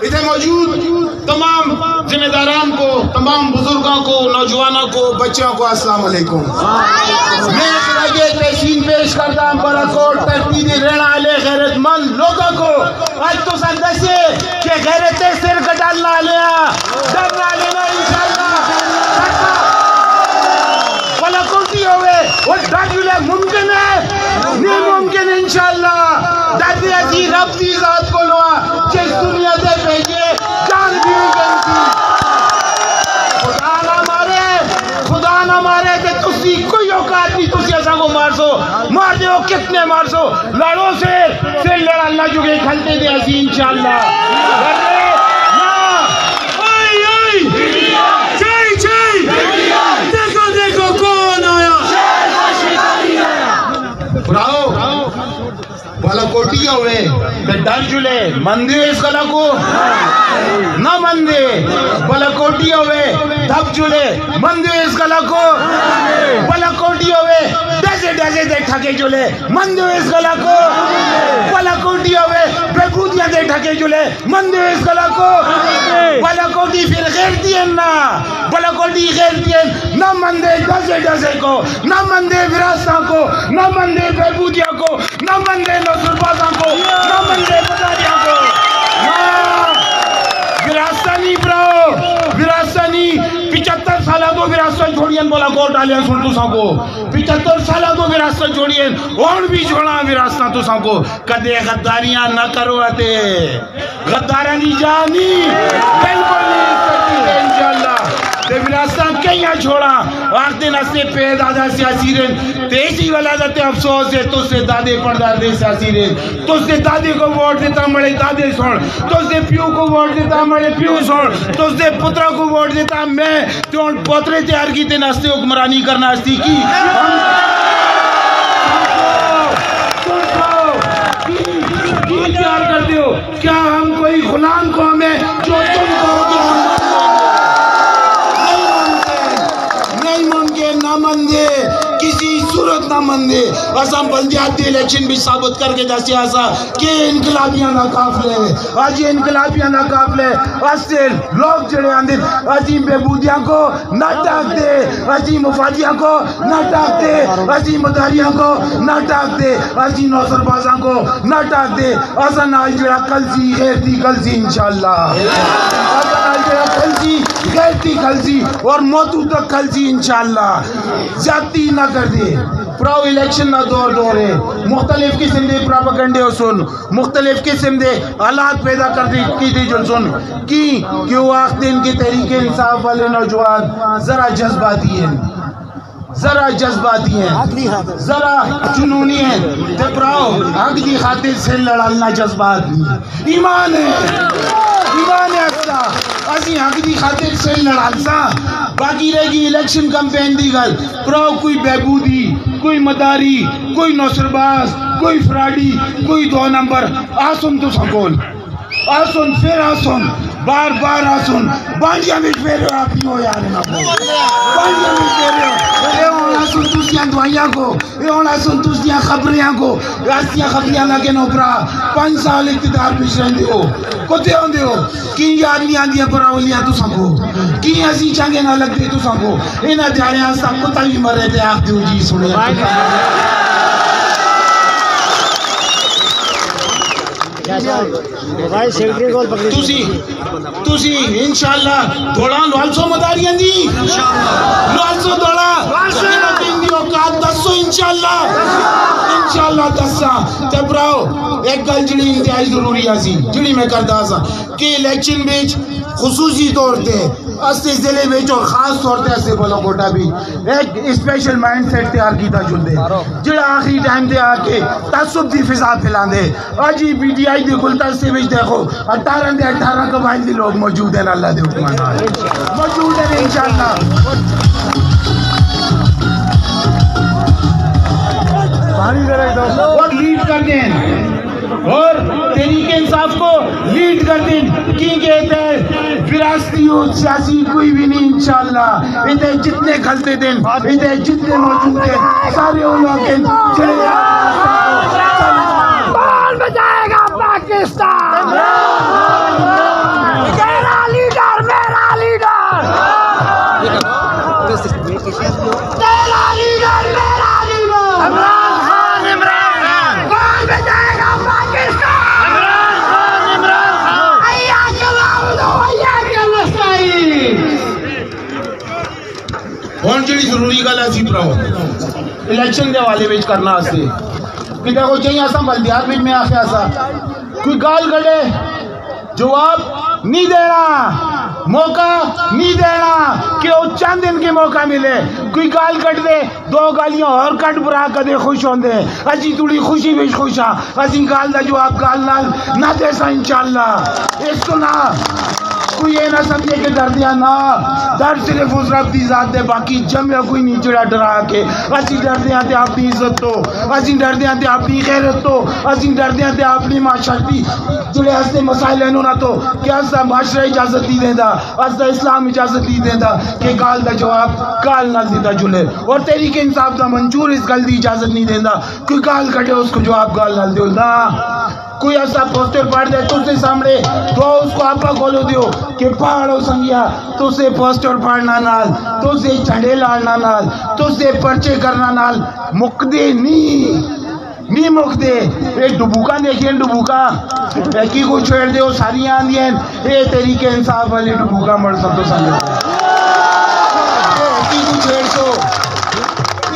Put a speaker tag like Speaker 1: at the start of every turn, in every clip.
Speaker 1: ادھر موجود تمام ذمہ داران کو، تمام بزرگوں کو، نوجوانوں کو، بچوں کو السلام علیکم۔ میں خراجِ تحسین پیش کرتا ہوں بالاکوٹ ترتیبی رہنے والے غیرت مند لوگوں کو۔ آج تو سندسے کہ غیرت سر کٹالنا لیا ڈرنا لینا انشاءاللہ بالاکوٹی ہوئے وہ ڈاکیولے ممکن ہے نہیں ممکن انشاءاللہ ڈاکی ایسی رب دی ذات کو لوا جس دنیا دے بھیجے جان بھی گئی تھی۔ خدا نہ مارے کہ تسی کوئی اوقات نہیں تسی ایسا کو مار سو، مار دے ہو کتنے مار سو لڑو سے لڑا اللہ جو کہ کھلتے دے ایسی انشاءاللہ دیکھو کون آیا براؤ بالاکوٹی ہوئے ڈر جلے مندے اس گلا کو نہ مندے بالاکوٹی ہوئے دھپ جلے مندے اس گلا کو بالاکوٹی ہوئے ڈیسے دے ٹھکے جلے مندے اس گلا کو بالاکوٹی ہوئے بےبودیاں دے ٹھکے جلے مندے اس گلا کو بالاکوٹی پھر غیرتی ہیں نا بالاکوٹی غیرتی ہیں نہ مندے ڈیسے کو نہ مندے وراثتوں کو نہ مندے بےبودیاں کو نہ مندے نصر بازاں کو نہ مندے مداریاں کو وراثتہ نہیں براؤ وراثتہ نہیں 75 سالہ کو وراثتہ چھوڑین بولا کوٹ آلیا سن تو سان کو 75 سالہ کو وراثتہ چھوڑین اور بھی چھوڑا وراثتہ تو سان کو کدے غداریاں نہ کرو آتے غدارانی جانی بالکل نہیں سکتی ہے انشاءاللہ تے وراثتہ کہیں چھوڑا آخ دن اسے پہ دادا سیاسی رہن تیسی ولادت افسوس ہے تو سے دادے پردادے سیاسی رہن تو سے دادے کو ووٹ دیتا مڑے دادے سوڑ تو سے پیو کو ووٹ دیتا مڑے پیو سوڑ تو سے پترہ کو ووٹ دیتا میں تو ان پترے تیار کی تے نستے حکمرانی کرنا استی کی کی تیار کرتے ہو کیا ہم کوئی غلام کو ہمیں جو تم کہو کہ ہم نہ مندے کسی صورت نہ مندے اساں بلدیاتی الیکشن بھی ثابت کر کے جیسے ایسا کہ انقلابیاں نہ قافلے آج انقلابیاں نہ قافلے اسے لوگ جڑے آندے آجی بےبودیاں کو نہ ٹاک دے آجی مفادیاں کو نہ ٹاک دے آجی مداریاں کو نہ ٹاک دے آجی نوسر بازاں کو نہ ٹاک دے اساں آج جڑا کل سی انشاءاللہ اساں آج جڑا کل سی غیرتی کل سی اور موتو تک کل سی انشاءاللہ زیادتی نہ کر دے پراؤ الیکشن نہ دور ہے مختلف قسم دے پراپیگنڈے سن مختلف قسم دے حالات پیدا کر دی کی تھی جو سن کی وہ آخ دن کی تحریک انصاف والے نوجوان ذرا جذباتی ہیں ذرا جنونی ہیں تے پراؤ حق دی خاطر سے لڑالنا جذبات نہیں ایمان ہے اچھا اسی حق دی خاطر سے لڑالسا باقی رہ گی الیکشن کمپین دی گل پراؤ کوئی بہبودی کوئی مداری کوئی نوسرباز کوئی فراڈی کوئی 2 نمبر آسن تو سکول آسن پھر آسن بار آسن بانجیا میں پھر آپ ہی ہو یار بانجیا میں پھر اے ہونا سن توسیاں دعائیاں کو اے ہونا سن توسیاں خبریاں کو راستیاں خبریاں لگے نو پرا 5 سال اقتدار پیش رہندے ہو کتے ہوندے ہو کی یاد نہیں آندیاں پراولیاں تو سنگو کی ایسی چنگے نہ لگتے تو سنگو انہاں دیاریاں سب کتا بھی مرے تے آخ دیو جی سنے تُسی انشاءاللہ دوڑا لوالسو مداریاں دی لوالسو دوڑا دن دی اوقات دسو انشاءاللہ دسا تبراؤ ایک گل جڑی انتہائی ضروری آسی جڑی میں کردہ سا کہ الیکشن بیچ خصوصی طور تے اسے ضلع بیچ اور خاص طور تے اسے بالاکوٹا بھی ایک اسپیشل مائنڈ سیٹ تیار کیتا جلدے جڑا آخری ٹائم دے آکے تعصب دی فضا پھیلان دے آجی پی ٹی آئی دے گلتا سے بیچ دیکھو 18 قبائل دی لوگ موجود ہیں اللہ دے حکمان موجود ہیں انشاءاللہ اور لیڈ کر دیں اور تحریک انصاف کو لیڈ کر دیں کی کہتے ہیں وراثتی و سیاسی کوئی بھی نہیں انشاءاللہ ادھے جتنے کھلتے دیں ادھے جتنے موجود ہیں سارے علماء کے چلے
Speaker 2: کون بچائے گا پاکستان میرا لیڈر میرا لیڈر تیرا لیڈر میرا لیڈر عمران خان عمران خان کون بچائے گا پاکستان عمران خان عمران خان حیاک اللہ حیاک المستعین
Speaker 1: ہون جڑی ضروری گل اسی پراؤ الیکشن دے والے وچ کرنا اسی کہ دیکھو چاہیے اساں بلدیات وچ میں آکھیا سا کوئی گال کڈے جواب نہیں دینا موقع نہیں دینا کہ وہ چند دن کے موقع ملے کوئی گال کٹ دے دو گالیاں اور کٹ برا کدے خوش ہوندے اجی تھوڑی خوشی وچ خوش ہاں اسی گال دا جواب گال نال نہ دے سا انشاءاللہ اس تو نہ کوئی یہ نہ سمجھے کہ دردیاں نہ درد صرف اس رب دی ذات دے باقی جمع کوئی نہیں جڑا ڈرا کے اسی ڈردیاں تے اپنی عزت تو اسی ڈردیاں تے اپنی غیرت تو اسی ڈردیاں تے اپنی معاشرتی جڑے ہستے مسائل ہیں نہ تو کیا اسا معاشرہ اجازت نہیں دیندا اسا اسلام اجازت نہیں دیندا کہ گال دا جواب گال نہ دیتا جلے اور تحریک انصاف دا منشور اس گل دی اجازت نہیں دیندا کوئی گال کٹے اس کو جواب گال نہ دیو نہ کوئی ایسا پوسٹر پڑھ دے تو سے سامنے تو اس کو آپا کھولو دیو کہ پاڑو سنگیا تو سے پوسٹر پڑھنا نال تو سے جھنڈے لاڑنا نال تو سے پرچے کرنا نال مقدے نہیں مقدے ایک ڈبوکا دیکھیں ڈبوکا ایکی کو چھوڑ دے وہ ساری آندی ہیں اے تحریک انصاف والی ڈبوکا مر سب تو سنگے ایکی کو چھوڑ سو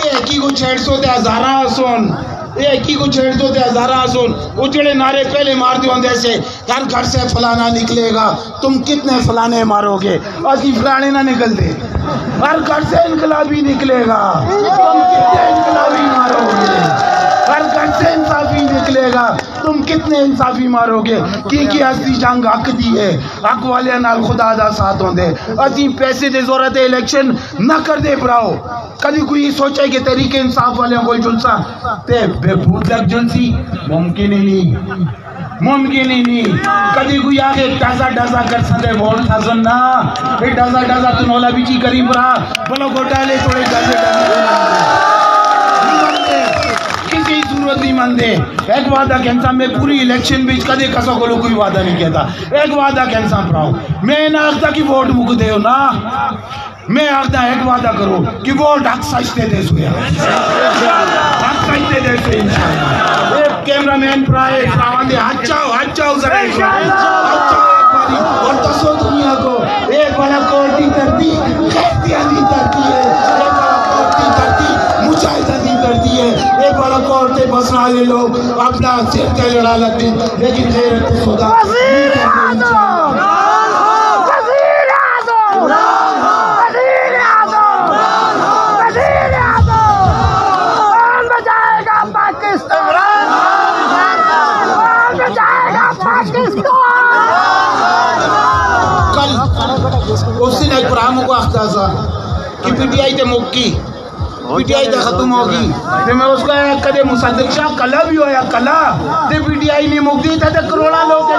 Speaker 1: ایکی کو چھوڑ سو تے ہزارہ سون ایک ہی کو چھیڑ دو تے ہزارہ سن اجڑے نعرے پہلے مار دیو اندے سے ہر گھر سے فلانا نکلے گا تم کتنے فلانے مارو گے اسی فلانے نہ نکل دے ہر گھر سے انقلابی نکلے گا تم کتنے انقلابی مارو گے ہر گھر سے انصافی نکلے گا تم کتنے انصافی مارو گے کی اسی جنگ حق دی ہے حق والے نال خدا دا ساتھ ہوندے اسی پیسے دے ضرورت الیکشن نہ کر دے براؤ کبھی کوئی سوچے کہ تحریک انصاف والے کو جلسہ تے بے بھوت لگ جلسی ممکن ہی نہیں کبھی کوئی آگے ڈازا کر سکے ووٹ تھا سننا ڈازا تو نولا بیچی کریم رہا بلو گھوٹالے تھوڑے ڈازے کسی ضرورت نہیں مندے ایک وعدہ کہنسا میں پوری الیکشن بیچ کدے کسا کو کوئی وعدہ نہیں کہتا ایک وعدہ کہنسا پراؤ میں نہ آختا کہ ووٹ مک دے ہو نا میں آختا ایک وعدہ کرو کہ ووٹ حق سجتے دے سویا حق سجتے دے سویا انشاءاللہ ایک کیمرہ مین پرائے سراوان دے ہاتھ چاہو ذرا اور تسو دنیا کو ایک بڑا کوٹی کرتی خیستیاں دی کرتی ہے ایک بڑا کوٹی کرتی مجاہدہ دی کرتی ہے ایک بڑا کوٹے بسنا والے لوگ اپنا صرف کے لڑا لگتے لیکن غیرت کو سودا اس دن ایک پراموں کو اختار سا کہ پی ٹی آئی تے موکی پی ٹی آئی تے ختم ہوگی تے میں اس کا کدے مصدق شاہ کلا بھی ہویا کلا تے پی ٹی آئی نہیں موکی تے کروڑا لوگ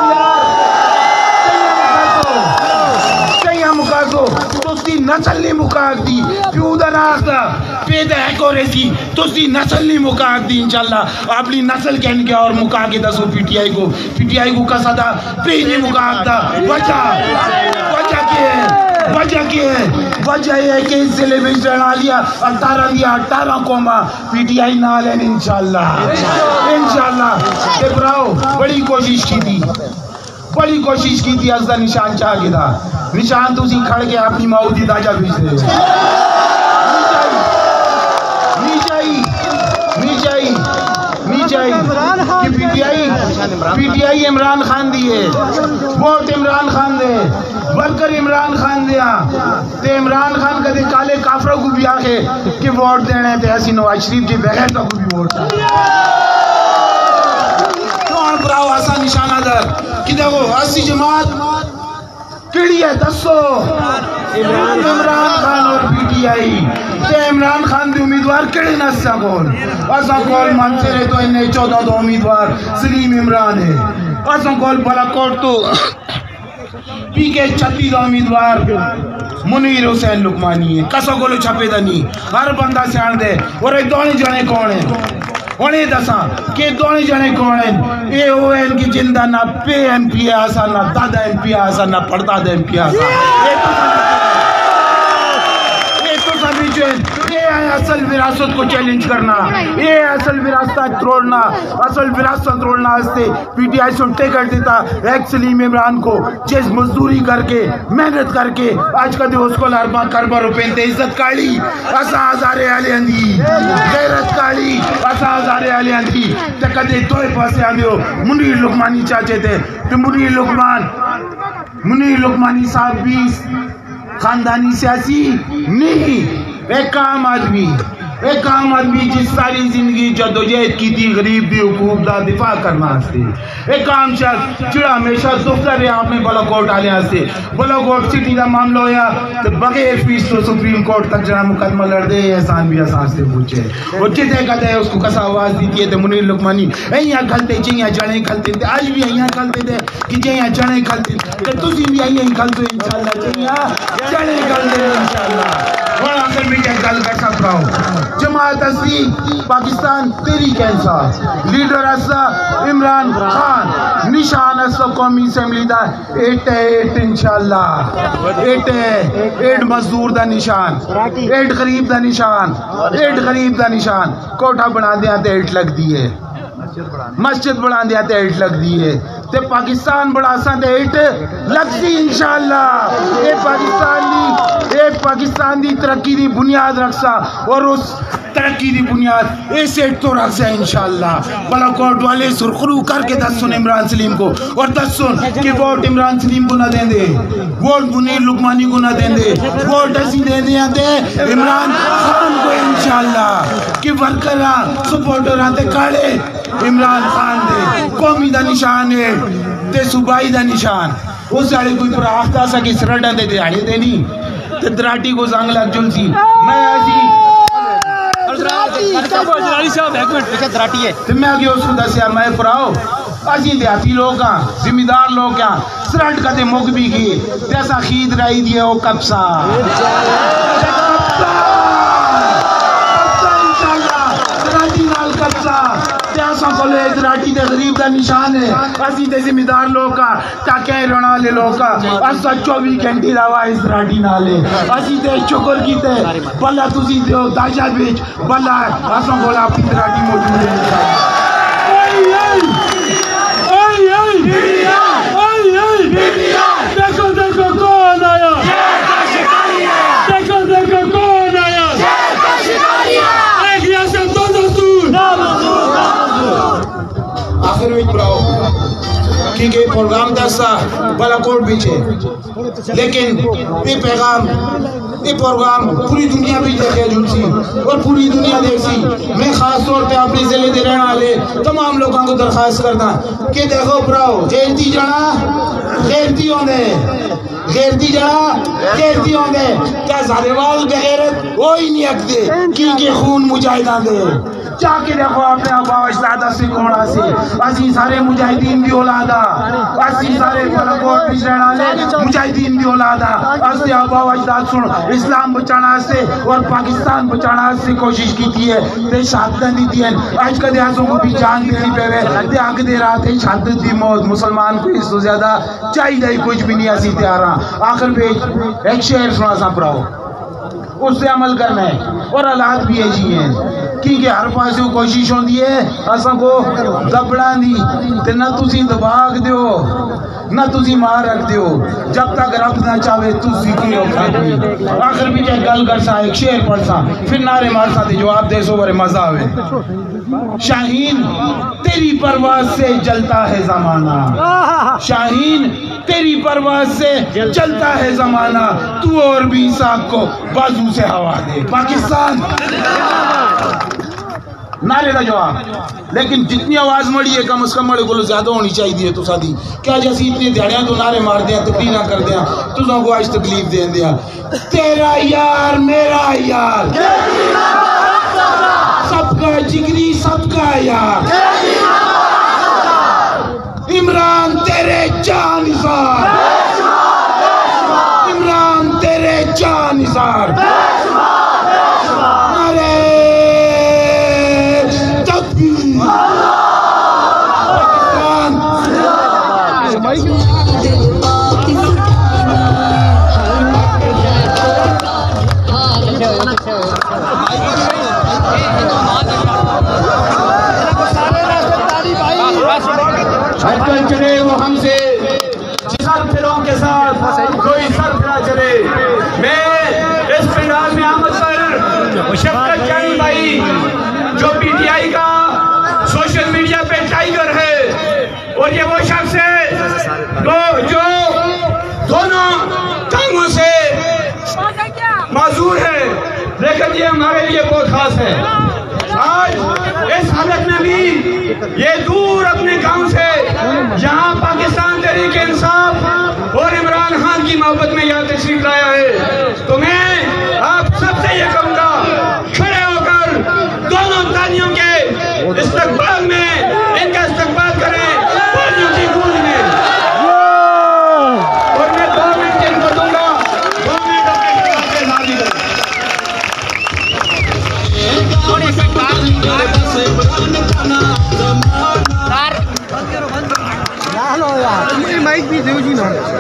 Speaker 1: کہیں مکاسو تو اس دی نسل نہیں مکاک دی پیودا ناختا پیدا ہے کورے سی تو اس دی نسل نہیں مکاک دی انشاءاللہ اپنی نسل کہن کے اور macaque the so P T I کو کسا دا پی نہیں مکاک دا وجہ کیا ہے وجہ یہ ہے کہ اس ضلع میں جڑا لیا 18 قومہ پی ٹی آئی نہ لین انشاءاللہ تے براؤ بڑی کوشش کی تھی از دا نشان چاہ گیا تھا نشان تو اسی کھڑ کے اپنی ماؤدی داجہ بھیج دے کہ P T I Imran Khan دیئے ووٹ عمران خان دے ورکر عمران خان دیا تے عمران خان کا دے کالے کافروں کو بھی آکے کہ ووٹ دینے تے ایسی نواز شریف جی بغیر کا کو بھی ووٹ کون براؤ آسان نشانہ در کہ دیکھو ایسی جماعت کیڑی ہے دسو عمران خان اور پی ٹی آئی تے عمران خان دی امیدوار کڑے نسا کول اساں کول منصرے تو انہیں 14 دو امیدوار سلیم عمران ہے اساں کول بلا کوٹ تو پی کے 36 دو امیدوار منیر حسین لقمانی ہے کسو کولو چھپے دا نہیں ہر بندہ سیان دے اور ایک دونے جانے کون ہیں انہیں دساں کہ دونے جانے کون ہیں اے او این کی جندہ نہ پے ایم پی آسا نہ دادا ایم پی آسا نہ پرداد ایم پی آسا یہ ہے اصل وراثت کو چیلنج کرنا یہ ہے اصل وراثت توڑنا اصل وراثت توڑنا ہستے P T I sun ticket دیتا ایک سلیم عمران کو جس مزدوری کر کے محنت کر کے آج کا دے اس کو لاربا کربا روپین تے عزت کاڑی اسا ہزارے آلے اندھی غیرت کاڑی اسا ہزارے آلے اندھی تے کدے دوئے پاسے آندھو منیر لقمانی چاچے تھے تو منیر لقمانی صاحب بھی خاندانی سیاسی نہیں ایک عام آدمی جس ساری زندگی جدوجہد کی تھی غریب دی حقوق دا دفاع کرنا ہستے ایک عام شخص جڑا ہمیشہ دفتر ہے آپ میں بلا کوٹ آلے ہستے بلا کوٹ سٹی دا معاملہ ہویا تو بغیر فیس تو سپریم کورٹ تک جڑا مقدمہ لڑ دے احسان بھی احسان سے پوچھے وہ جتے کہتے ہیں اس کو کسا آواز دیتی ہے تو منیر لقمانی ایہاں کھلتے جیہاں جانے کھلتے تھے آج بھی ایہاں کھلتے تھے کہ جیہاں جانے کھلتے تھے تسی بھی ایہاں کھلتے انشاءاللہ جیہاں جانے کھلتے انشاءاللہ اور آخر میں کیا گل کر سکتا ہوں جماعت اسلی پاکستان تحریک انصاف لیڈر اسا عمران خان نشان اسا قومی اسمبلی دا 8 انشاءاللہ 8 مزدور دا نشان 8 غریب دا نشان 8 غریب دا نشان کوٹھا بنا دیا تے 8 لگ دی ہے مسجد بڑھا دیا تے 8 لگ دی ہے تے پاکستان بڑھا سا تے 8 لگ دی انشاءاللہ اے پاکستان دی ترقی دی بنیاد رکھسا اور اس ترقی دی بنیاد ایسے تو رکھ سے انشاءاللہ بلا کوٹ والے سرخرو کر کے دس سن عمران سلیم کو اور دس سن کہ ووٹ عمران سلیم کو نہ دیں دے ووٹ منیر لقمانی کو نہ دیں دے ووٹ ایسی دیں دے عمران خان کو انشاءاللہ کہ ورکران سپورٹر آتے کاڑے عمران خان دے قومی دا نشان ہے تے صوبائی دا نشان اس جاڑے کوئی پر آختا سا کہ سرڈا دے دیاڑے دے نہیں تے دراٹی کو زنگ لگ جل سی میں آجی میں آگے اس کو دسیا میں پراؤ آجی دیاتی لوگ ہاں ذمہ دار لوگ ہاں سرڈ کا دے مگ بھی گئے جیسا خید رائی دیئے وہ کپسا دراٹی دے غریب دا نشان ہے اسی دے ذمہ دار لوگ کا ٹاکے رونا لے لوگ کا اسا 24 گھنٹے روا اس دراٹی نالے اسی دے شکر کیتے بلا تسی دیو داجا بیچ بلا اسا بولا اپنی دراٹی موجود ہے دیکھو دیکھو کون آیا دیکھو دیکھو کون آیا ایک ریاست دو دستور آخر میں پڑھاؤ کیونکہ پروگرام دستا بلا کوٹ بیچے لیکن یہ پیغام یہ پروگرام پوری دنیا بھی دیکھے جنسی اور پوری دنیا دیکھ سی میں خاص طور پہ اپنی ضلع دے رہنے والے تمام لوگوں کو درخواست کرتا کہ دیکھو پڑھاؤ غیرتی جانا غیرتی ہونے غیرتی جانا غیرتی ہونے کیا زاروال بغیرت وہی نہیں اکتے کیونکہ خون مجاہدہ دے جا کے دیکھو اپنے آبا اجدادہ سے کوڑا سے اسی سارے مجاہدین بھی اولادا اسی سارے بلکوٹ پچھڑا لے مجاہدین بھی اولادا اسی آبا اجداد سن اسلام بچانا سے اور پاکستان بچانا سے کوشش کی تھی ہے تے شہادتیں دی تھی ہیں آج کا دیازوں کو بھی جان دینی پہ ہوئے تے آگ دے رہا تے شہادت دی موت مسلمان کو اس تو زیادہ چاہی دائی کچھ بھی نہیں ایسی تیارا آخر پیج ایک شہر سنا سا پڑھاؤ اس سے عمل کرنا ہے اور حالات بھی ایسی ہیں کیونکہ ہر پاسے کوشش ہوندی ہے اساں کو دبڑان دی تے نہ تسی دباغ دیو نہ تسی مار رکھ دیو جب تک رب نہ چاہے تسی کی اوقات آخر بھی کیا گل کر سا ایک شعر پڑھ سا پھر نعرے مار سا تے جواب دے سو برے مزہ ہوئے شاہین تیری پرواز سے جلتا ہے زمانہ شاہین تیری پرواز سے چلتا ہے زمانہ تو اور بھی ساکھ کو بازو سے ہوا دے پاکستان نعرے دا جواب لیکن جتنی آواز مڑی ہے کم از کم مڑے کو زیادہ ہونی چاہیے تو سادی کیا جیسی اتنی دیڑیاں تو نعرے مار دیا تقریرہ کر دیا تجھوں کو آج تکلیف دین دیا تیرا یار میرا یار سب کا جگری سب کا یار عمران تیرے جانثار عمران تیرے جانثار نعرے تکبیر
Speaker 3: پاکستان چلے وہ ہم سے سر پھروں کے ساتھ کوئی سر پھرا چلے میں اس پنڈال میں آمد پر شفقت جانی بھائی جو پی ٹی آئی کا سوشل میڈیا پہ ٹائیگر ہے اور یہ وہ شخص ہے جو دونوں ٹانگوں سے معذور ہے لیکن یہ ہمارے لیے بہت خاص ہے آج اس حالت میں بھی یہ دور اپنے گاؤں سے یہاں پاکستان تحریک انصاف اور عمران خان کی محبت میں یہاں تشریف لایا ہے تو میں آپ سب سے یہ کہوں گا کھڑے ہو کر دونوں تانیوں کے استقبال میں ان کا استقبال کریں تانیوں کی گونج میں اور میں 2 منٹ ان کو دوں گا 2 منٹ اپنے خلاف سے حاضر کریں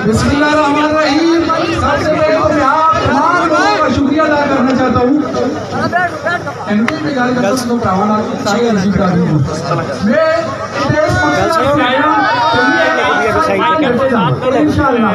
Speaker 4: بسم اللہ الرحمن الرحیم سب سے پہلے میں آپ تمام لوگوں کا شکریہ ادا کرنا چاہتا ہوں ایم پی کی گال کرتا ہوں تو پراوان آپ کی ساری عزیز کر دوں میں اس مقصد سے آیا انشاءاللہ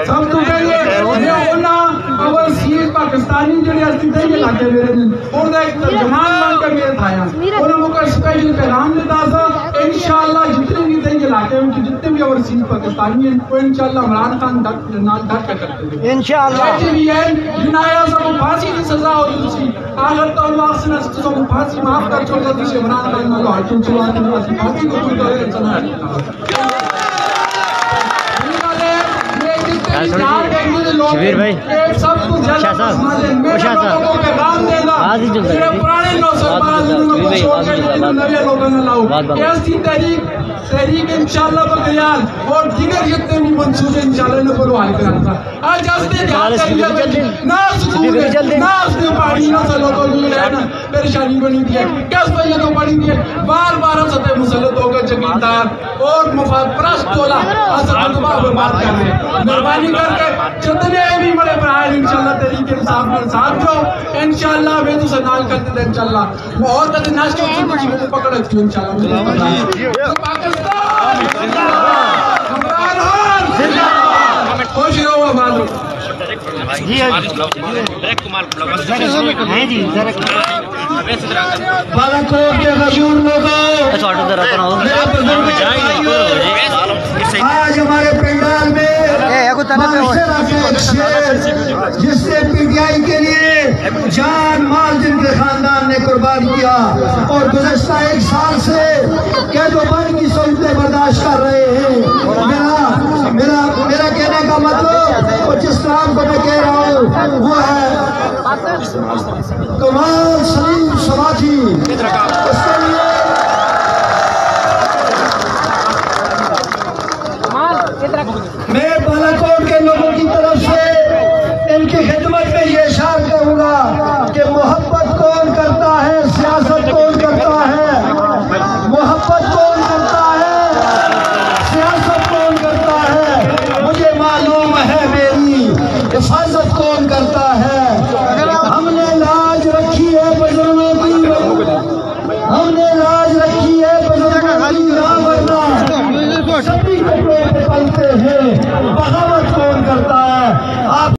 Speaker 4: سب تو پہلے میں اولا اول سیر پاکستانی جڑے ہستی تھے یہ لاکے میرے دن اور دا ایک ترجمان مان کر میرے تھایا اور ہم کو اسپیشل پیغام دیتا تھا انشاءاللہ جتنے بھی تھے یہ لاکے میں جتنے بھی اور سیر پاکستانی ہیں وہ انشاءاللہ عمران خان ڈٹ کر کرتے ہیں انشاءاللہ لیکن یہ جنایا سب کو پھانسی کی سزا ہوتی تھی آخر تو اللہ سے نہ سب کو پھانسی معاف کر چھوڑتا تھی عمران خان میں حاکم چلاتے ہیں پھانسی کو کوئی تو ہے چلا شبیر بھائی شاہ صاحب شاہ صاحب صرف پرانے تحریک انشاءاللہ بغیال اور دیگر جتنے بھی منصوبے انشاءاللہ نے پروان کرنا تھا آج ہستے جہاں تحریک نہ سکون ہے نہ اس نے پاڑی نہ سلو کو جو رہنا پریشانی بنی دی ہے کس پہ یہ تو پڑی دی ہے بار بار سطح مسلط ہو کر جگیدار اور مفاد پرست تولا اثر مطبع برباد کر رہے ہیں مہربانی کر کے جتنے بھی بڑے برائے انشاءاللہ تحریک انصاف میں ساتھ جو انشاءاللہ میں تو سنال کرتے تھے انشاءاللہ بہت کہتے ناشتے ہوتی کچھ میں پکڑ اچھی انشاءاللہ پاکستان عمران خان خوش رہو آباد رہو
Speaker 2: بالاکوٹ کے غیور لوگوں آج ہمارے پنڈال میں جس نے پی ٹی آئی کے لیے جان مال جن کے خاندان نے قربان کیا اور گزشتہ 1 سال سے قید و بند کی سہولتیں برداشت کر رہے ہیں میرا کہنے کا مطلب اور جس نام کو میں کہہ رہا ہوں وہ ہے کمال سلیم سماجی اس کے لیے میں بالاکوٹ کے لوگوں کی طرف سے ان کی خدمت میں یہ اشارہ کروں گا کہ محبت کون کرتا ہے سیاست کون کرتا ہے محبت کون کرتا ہے سیاست کون کرتا ہے مجھے معلوم ہے میری حفاظت کون کرتا ہے